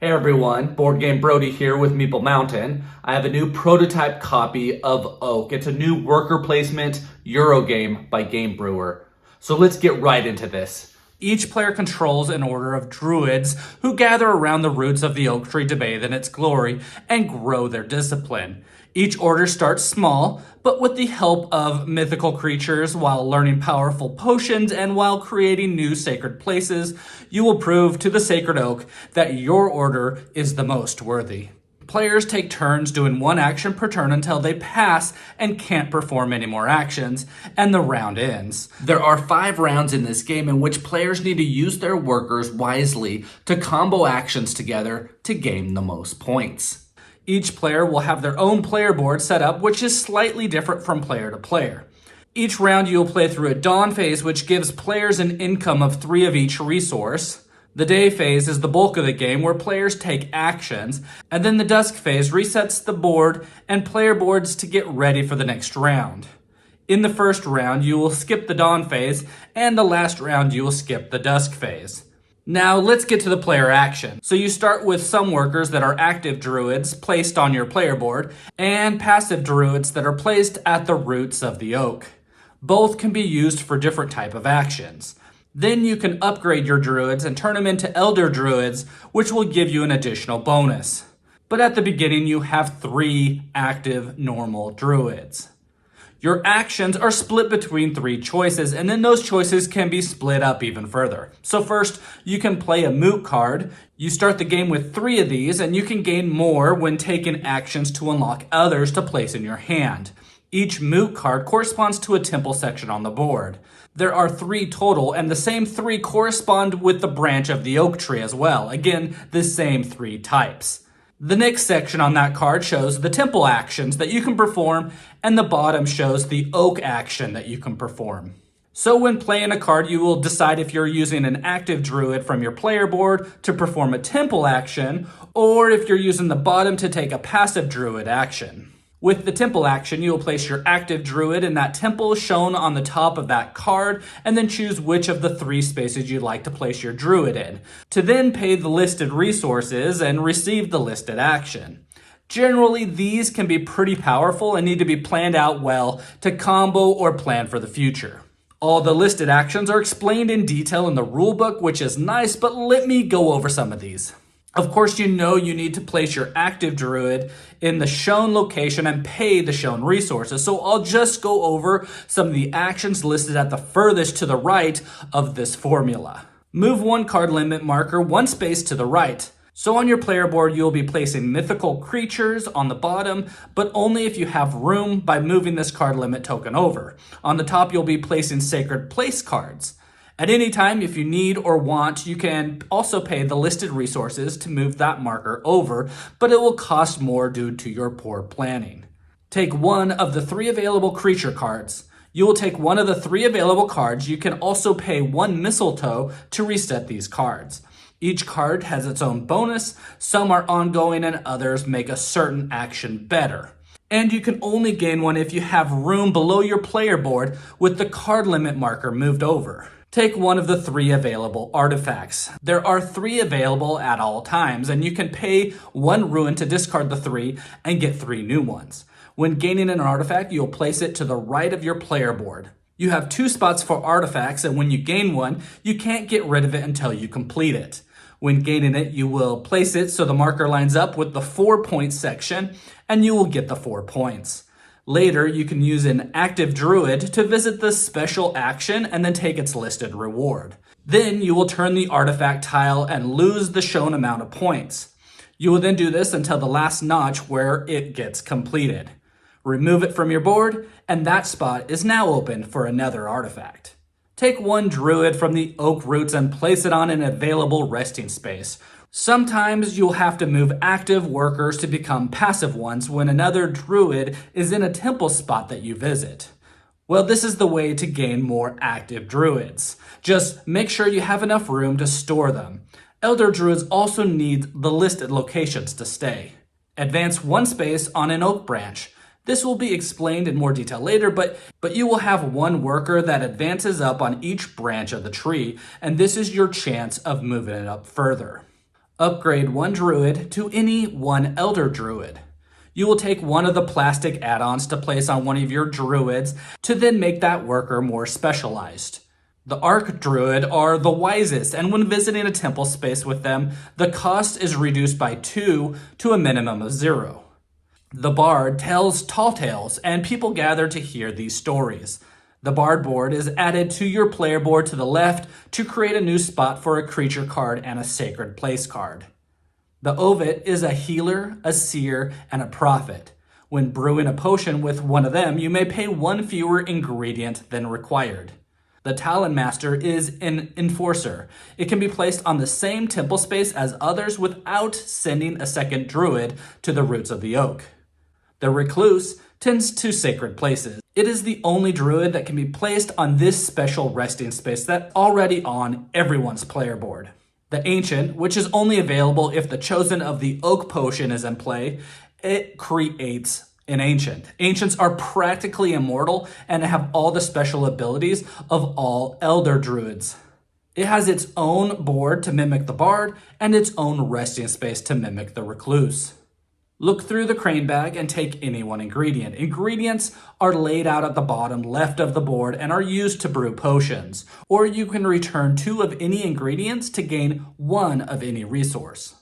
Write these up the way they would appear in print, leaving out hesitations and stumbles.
Hey everyone, Boardgame Brody here with Meeple Mountain. I have a new prototype copy of Oak. It's a new worker placement Eurogame by Game Brewer. So let's get right into this. Each player controls an order of druids who gather around the roots of the oak tree to bathe in its glory and grow their discipline. Each order starts small, but with the help of mythical creatures, while learning powerful potions and while creating new sacred places, you will prove to the sacred oak that your order is the most worthy. Players take turns doing one action per turn until they pass and can't perform any more actions, and the round ends. There are 5 rounds in this game in which players need to use their workers wisely to combo actions together to gain the most points. Each player will have their own player board set up, which is slightly different from player to player. Each round you will play through a dawn phase, which gives players an income of 3 of each resource. The day phase is the bulk of the game, where players take actions, and then the dusk phase resets the board and player boards to get ready for the next round. In the first round, you will skip the dawn phase, and the last round you will skip the dusk phase. Now let's get to the player action. So you start with some workers that are active druids placed on your player board, and passive druids that are placed at the roots of the oak. Both can be used for different type of actions. Then you can upgrade your druids and turn them into elder druids, which will give you an additional bonus. But at the beginning you have 3 active normal druids. Your actions are split between 3 choices, and then those choices can be split up even further. So first, you can play a moot card. You start the game with 3 of these, and you can gain more when taking actions to unlock others to place in your hand. Each moot card corresponds to a temple section on the board. There are 3 total, and the same 3 correspond with the branch of the oak tree as well. Again, the same 3 types. The next section on that card shows the temple actions that you can perform, and the bottom shows the oak action that you can perform. So when playing a card, you will decide if you're using an active druid from your player board to perform a temple action, or if you're using the bottom to take a passive druid action. With the temple action, you will place your active druid in that temple shown on the top of that card, and then choose which of the 3 spaces you'd like to place your druid in, to then pay the listed resources and receive the listed action. Generally, these can be pretty powerful and need to be planned out well to combo or plan for the future. All the listed actions are explained in detail in the rulebook, which is nice, but let me go over some of these. Of course, you know you need to place your active druid in the shown location and pay the shown resources, so I'll just go over some of the actions listed at the furthest to the right of this formula. Move 1 card limit marker 1 space to the right. So on your player board, you'll be placing mythical creatures on the bottom, but only if you have room by moving this card limit token over. On the top, you'll be placing sacred place cards. At any time, if you need or want, you can also pay the listed resources to move that marker over, but it will cost more due to your poor planning. Take 1 of the 3 available creature cards. You will take 1 of the 3 available cards. You can also pay 1 mistletoe to reset these cards. Each card has its own bonus. Some are ongoing and others make a certain action better. And you can only gain 1 if you have room below your player board with the card limit marker moved over. Take 1 of the 3 available artifacts. There are 3 available at all times, and you can pay 1 ruin to discard the 3 and get 3 new ones. When gaining an artifact, you'll place it to the right of your player board. You have 2 spots for artifacts, and when you gain 1, you can't get rid of it until you complete it. When gaining it, you will place it so the marker lines up with the 4-point section, and you will get the 4 points. Later, you can use an active druid to visit the special action and then take its listed reward. Then you will turn the artifact tile and lose the shown amount of points. You will then do this until the last notch where it gets completed. Remove it from your board, and that spot is now open for another artifact. Take 1 druid from the oak roots and place it on an available resting space. Sometimes you'll have to move active workers to become passive ones when another druid is in a temple spot that you visit. Well, this is the way to gain more active druids. Just make sure you have enough room to store them. Elder druids also need the listed locations to stay. Advance 1 space on an oak branch. This will be explained in more detail later, but you will have 1 worker that advances up on each branch of the tree, and this is your chance of moving it up further. Upgrade one druid to any one elder druid. You will take one of the plastic add-ons to place on one of your druids to then make that worker more specialized. The Arc Druid are the wisest, and when visiting a temple space with them, the cost is reduced by 2 to a minimum of 0. The Bard tells tall tales, and people gather to hear these stories. The Bard board is added to your player board to the left to create a new spot for a creature card and a sacred place card. The Ovid is a healer, a seer, and a prophet. When brewing a potion with one of them, you may pay one fewer ingredient than required. The Talon Master is an enforcer. It can be placed on the same temple space as others without sending a second druid to the roots of the oak. The Recluse tends to sacred places. It is the only druid that can be placed on this special resting space that's already on everyone's player board. The Ancient, which is only available if the Chosen of the Oak potion is in play, it creates an Ancient. Ancients are practically immortal and have all the special abilities of all Elder Druids. It has its own board to mimic the Bard and its own resting space to mimic the Recluse. Look through the crane bag and take any one ingredient. Ingredients are laid out at the bottom left of the board and are used to brew potions, or you can return 2 of any ingredients to gain 1 of any resource.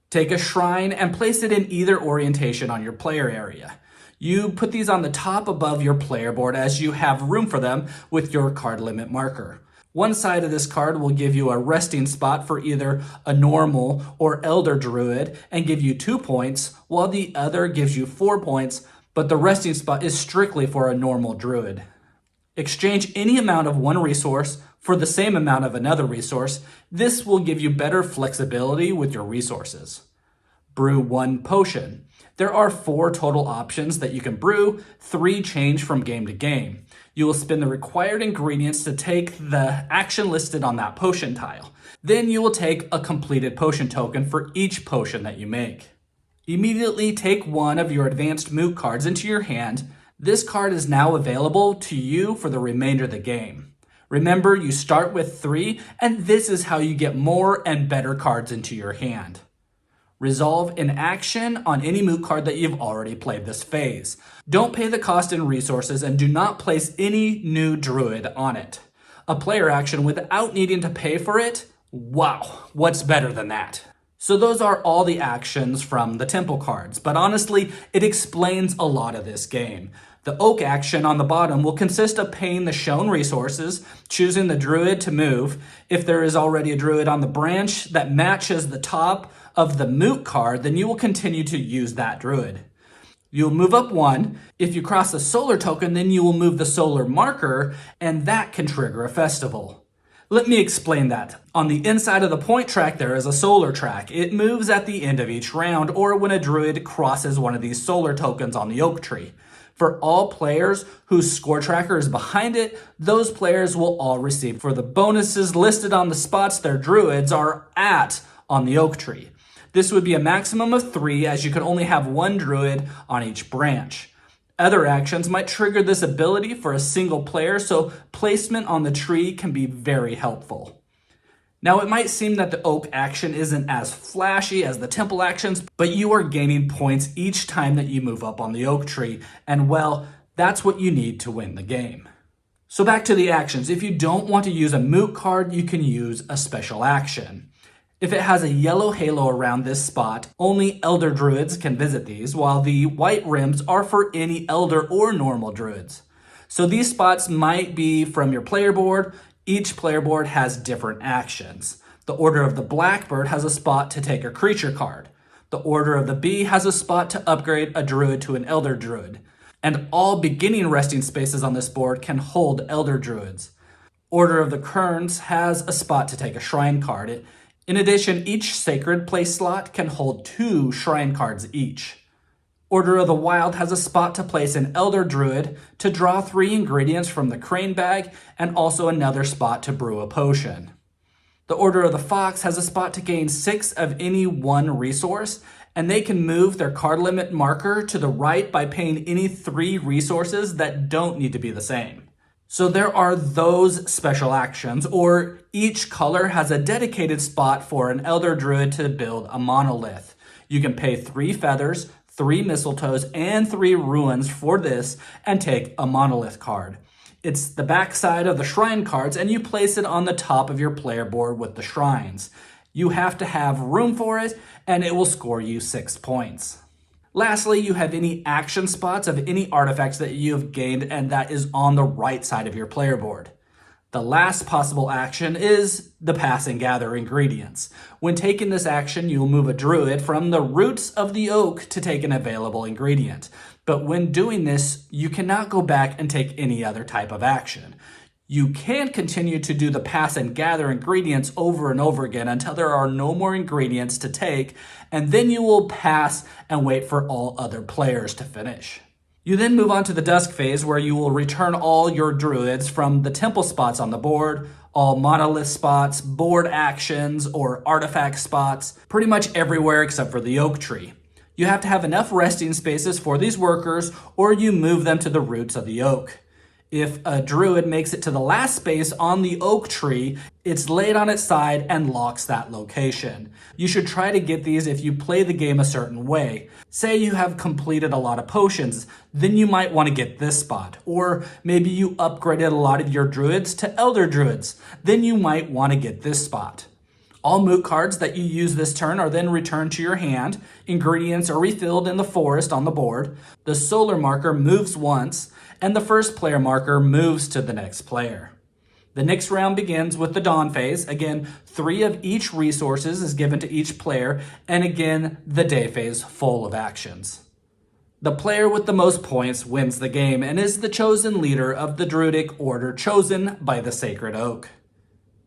Take a shrine and place it in either orientation on your player area. You put these on the top above your player board as you have room for them with your card limit marker. One side of this card will give you a resting spot for either a normal or elder druid and give you 2 points, while the other gives you 4 points, but the resting spot is strictly for a normal druid. Exchange any amount of one resource for the same amount of another resource. This will give you better flexibility with your resources. Brew one potion. There are 4 total options that you can brew, 3 change from game to game. You will spend the required ingredients to take the action listed on that potion tile. Then you will take a completed potion token for each potion that you make. Immediately take one of your advanced moot cards into your hand. This card is now available to you for the remainder of the game. Remember, you start with 3, and this is how you get more and better cards into your hand. Resolve an action on any moot card that you've already played this phase. Don't pay the cost in resources and do not place any new druid on it. A player action without needing to pay for it? Wow, what's better than that? So those are all the actions from the temple cards, but honestly, it explains a lot of this game. The oak action on the bottom will consist of paying the shown resources, choosing the druid to move. If there is already a druid on the branch that matches the top of the moot card, then you will continue to use that druid. You'll move up 1. If you cross the solar token, then you will move the solar marker, and that can trigger a festival. Let me explain that. On the inside of the point track, there is a solar track. It moves at the end of each round, or when a druid crosses one of these solar tokens on the oak tree. For all players whose score tracker is behind it, those players will all receive for the bonuses listed on the spots their druids are at on the oak tree. This would be a maximum of 3, as you could only have 1 druid on each branch. Other actions might trigger this ability for a single player, so placement on the tree can be very helpful. Now, it might seem that the oak action isn't as flashy as the temple actions, but you are gaining points each time that you move up on the oak tree, and well, that's what you need to win the game. So back to the actions. If you don't want to use a moot card, you can use a special action. If it has a yellow halo around this spot, only Elder Druids can visit these, while the white rims are for any Elder or normal Druids. So these spots might be from your player board. Each player board has different actions. The Order of the Blackbird has a spot to take a creature card. The Order of the Bee has a spot to upgrade a Druid to an Elder Druid. And all beginning resting spaces on this board can hold Elder Druids. Order of the Kerns has a spot to take a shrine card. In addition, each sacred place slot can hold 2 shrine cards each. Order of the Wild has a spot to place an Elder Druid to draw 3 ingredients from the crane bag, and also another spot to brew a potion. The Order of the Fox has a spot to gain 6 of any one resource, and they can move their card limit marker to the right by paying any 3 resources that don't need to be the same. So there are those special actions, or each color has a dedicated spot for an Elder Druid to build a monolith. You can pay 3 feathers, 3 mistletoes, and 3 ruins for this and take a monolith card. It's the back side of the shrine cards, and you place it on the top of your player board with the shrines. You have to have room for it, and it will score you 6 points. Lastly, you have any action spots of any artifacts that you have gained, and that is on the right side of your player board. The last possible action is the pass and gather ingredients. When taking this action, you will move a druid from the roots of the oak to take an available ingredient. But when doing this, you cannot go back and take any other type of action. You can continue to do the pass and gather ingredients over and over again until there are no more ingredients to take, and then you will pass and wait for all other players to finish. You then move on to the dusk phase, where you will return all your druids from the temple spots on the board, all monolith spots, board actions, or artifact spots, pretty much everywhere except for the oak tree. You have to have enough resting spaces for these workers, or you move them to the roots of the oak. If a druid makes it to the last space on the oak tree, it's laid on its side and locks that location. You should try to get these if you play the game a certain way. Say you have completed a lot of potions, then you might want to get this spot. Or maybe you upgraded a lot of your druids to elder druids, then you might want to get this spot. All moot cards that you use this turn are then returned to your hand. Ingredients are refilled in the forest on the board. The solar marker moves once, and the first player marker moves to the next player. The next round begins with the dawn phase. Again, 3 of each resources is given to each player, and again, the day phase full of actions. The player with the most points wins the game and is the chosen leader of the Druidic order chosen by the Sacred Oak.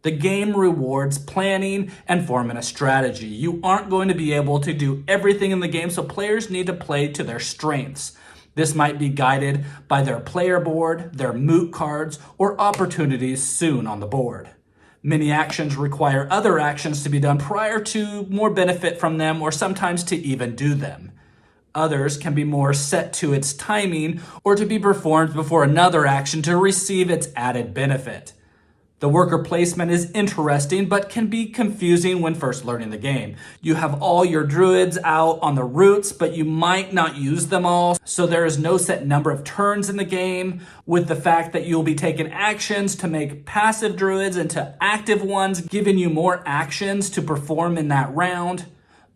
The game rewards planning and forming a strategy. You aren't going to be able to do everything in the game, so players need to play to their strengths. This might be guided by their player board, their moot cards, or opportunities soon on the board. Many actions require other actions to be done prior to more benefit from them, or sometimes to even do them. Others can be more set to its timing or to be performed before another action to receive its added benefit. The worker placement is interesting, but can be confusing when first learning the game. You have all your druids out on the roots, but you might not use them all, so there is no set number of turns in the game, with the fact that you'll be taking actions to make passive druids into active ones, giving you more actions to perform in that round.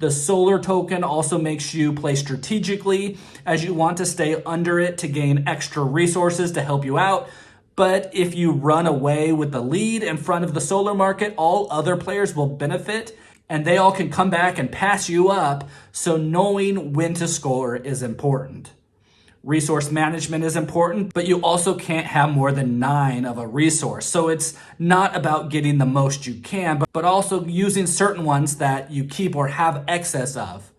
The solar token also makes you play strategically, as you want to stay under it to gain extra resources to help you out. But if you run away with the lead in front of the solar market, all other players will benefit, and they all can come back and pass you up, so knowing when to score is important. Resource management is important, but you also can't have more than 9 of a resource. So it's not about getting the most you can, but also using certain ones that you keep or have excess of.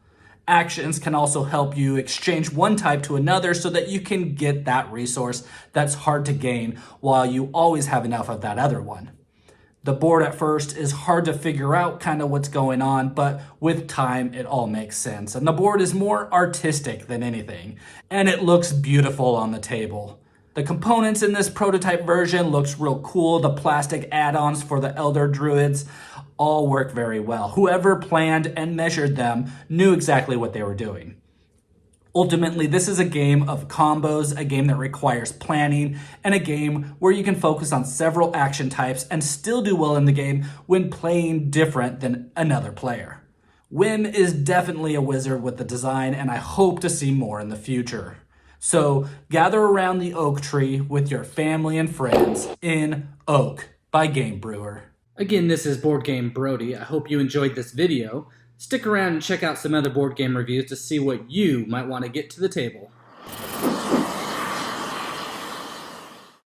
Actions can also help you exchange one type to another so that you can get that resource that's hard to gain while you always have enough of that other one. The board at first is hard to figure out kind of what's going on, but with time it all makes sense. And the board is more artistic than anything, and it looks beautiful on the table. The components in this prototype version looks real cool. The plastic add-ons for the Elder Druids all work very well. Whoever planned and measured them knew exactly what they were doing. Ultimately, this is a game of combos, a game that requires planning, and a game where you can focus on several action types and still do well in the game when playing different than another player. Wim is definitely a wizard with the design, and I hope to see more in the future. So gather around the oak tree with your family and friends in Oak by Game Brewer. Again, this is Board Game Brody. I hope you enjoyed this video. Stick around and check out some other board game reviews to see what you might want to get to the table.